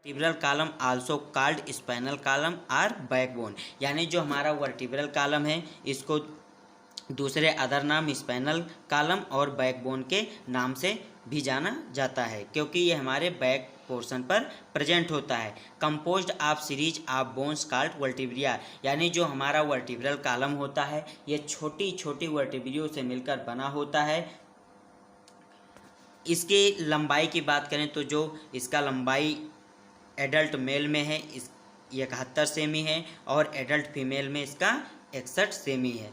Vertebral column also called spinal column और backbone, यानी जो हमारा वर्टिब्रल कॉलम है इसको दूसरे अदर नाम स्पाइनल कॉलम और बैकबोन के नाम से भी जाना जाता है, क्योंकि ये हमारे बैक पोर्शन पर प्रेजेंट होता है। Composed of series of bones called vertebrae, यानी जो हमारा वर्टिब्रल कॉलम होता है ये छोटी छोटी वर्टिब्रियों से मिलकर बना होता है। इसकी लंबाई की बात करें तो जो इसका लंबाई एडल्ट मेल में है इस 71 सेमी है और एडल्ट फीमेल में इसका 61 सेमी है।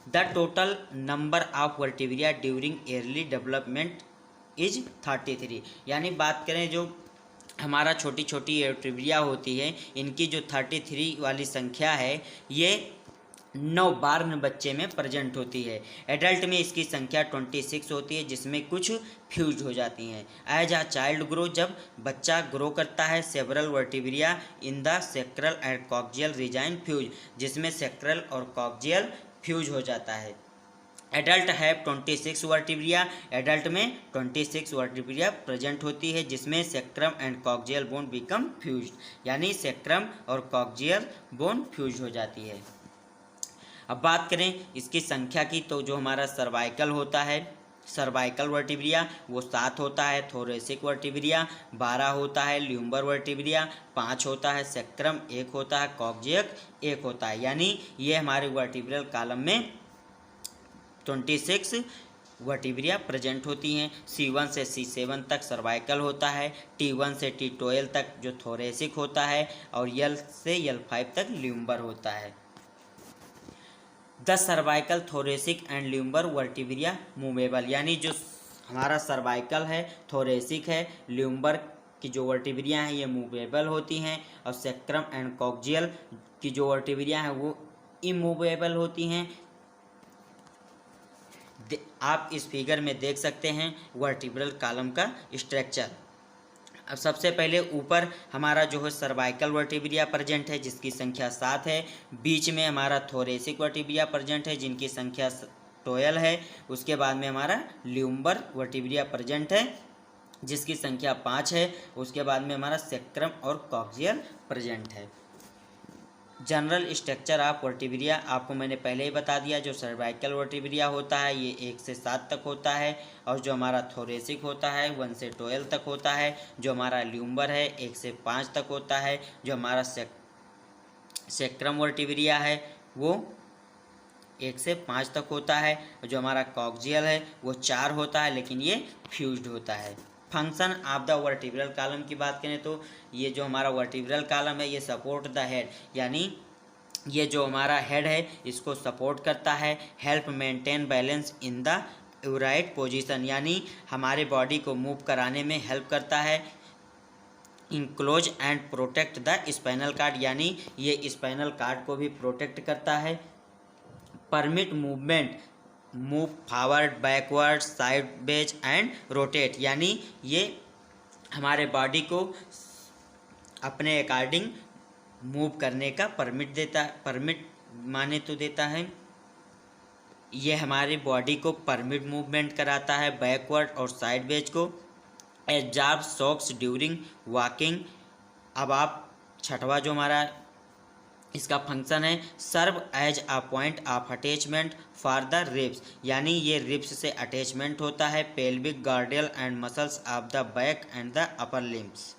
The total number of vertebrae during early development is 33, यानी बात करें जो हमारा छोटी छोटी वर्टिब्रिया होती है इनकी जो 33 वाली संख्या है ये नवबार्न बच्चे में प्रेजेंट होती है। एडल्ट में इसकी संख्या 26 होती है, जिसमें कुछ फ्यूज हो जाती हैं। एज आ चाइल्ड ग्रो, जब बच्चा ग्रो करता है, several vertebrae in the sacral and coccygeal region fuse, जिसमें सेक्रल और कॉक्जियल फ्यूज हो जाता है। एडल्ट हैव 26 वर्टिब्रिया, एडल्ट में 26 वर्टिब्रिया प्रेजेंट होती है, जिसमें sacrum and coccygeal bone become fuse, यानी सेक्रम और कॉक्जियल बोन फ्यूज हो जाती है। अब बात करें इसकी संख्या की, तो जो हमारा सर्वाइकल होता है, सर्वाइकल वर्टिब्रिया वो 7 होता है, थोरेसिक वर्टिब्रिया 12 होता है, ल्यूम्बर वर्टिब्रिया 5 होता है, सेक्रम 1 होता है, कॉक्जियक 1 होता है, यानी ये हमारे वर्टिब्रल कॉलम में 26 वर्टिब्रिया प्रेजेंट होती हैं। C1 से C7 तक सर्वाइकल होता है, T1 से T12 तक जो थोरेसिक होता है और L से L5 तक ल्यूम्बर होता है। The cervical, thoracic and lumbar vertebrae movable, यानी जो हमारा सर्वाइकल है, थोरेसिक है, ल्यूम्बर की जो वर्टिब्रिया हैं ये मूवेबल होती हैं, और सेक्रम एंड कॉक्जियल की जो वर्टिब्रिया हैं वो इमूवेबल होती हैं। आप इस फिगर में देख सकते हैं वर्टिब्रल कॉलम का स्ट्रक्चर। अब सबसे पहले ऊपर हमारा जो है सर्वाइकल वर्टिब्रिया प्रेजेंट है जिसकी संख्या 7 है, बीच में हमारा थोरेसिक वर्टिब्रिया प्रेजेंट है जिनकी संख्या 12 है, उसके बाद में हमारा ल्यूम्बर वर्टिब्रिया प्रेजेंट है जिसकी संख्या 5 है, उसके बाद में हमारा सेक्रम और कॉक्जियल प्रेजेंट है। जनरल स्ट्रक्चर ऑफ वर्टिब्रिया आपको मैंने पहले ही बता दिया, जो सर्वाइकल वर्टिब्रिया होता है ये 1 से 7 तक होता है, और जो हमारा थोरेसिक होता है 1 से 12 तक होता है, जो हमारा ल्यूम्बर है 1 से 5 तक होता है, जो हमारा सेक्रम वर्टिब्रिया है वो 1 से 5 तक होता है, जो हमारा कॉक्जियल है वो 4 होता है, लेकिन ये फ्यूज्ड होता है। Function of the vertebral column की बात करें तो ये जो हमारा वर्टिब्रल कॉलम है ये सपोर्ट द हेड, यानी ये जो हमारा हेड है इसको सपोर्ट करता है। Help maintain balance in the upright position, यानी हमारे बॉडी को मूव कराने में हेल्प करता है। Enclose and protect the spinal cord, यानी ये स्पाइनल कार्ड को भी प्रोटेक्ट करता है। Permit movement, move forward, backward, sideways and rotate, यानी ये हमारे बॉडी को अपने अकॉर्डिंग मूव करने का परमिट देता है। परमिट माने तो देता है, ये हमारी बॉडी को परमिट मूवमेंट कराता है, बैकवर्ड और साइडवेज को। Absorb shocks during walking. अब आप छठवा जो हमारा इसका फंक्शन है, serve as a point of attachment for the ribs, यानी ये रिब्स से अटैचमेंट होता है। Pelvic girdle and muscles of the back and the upper limbs.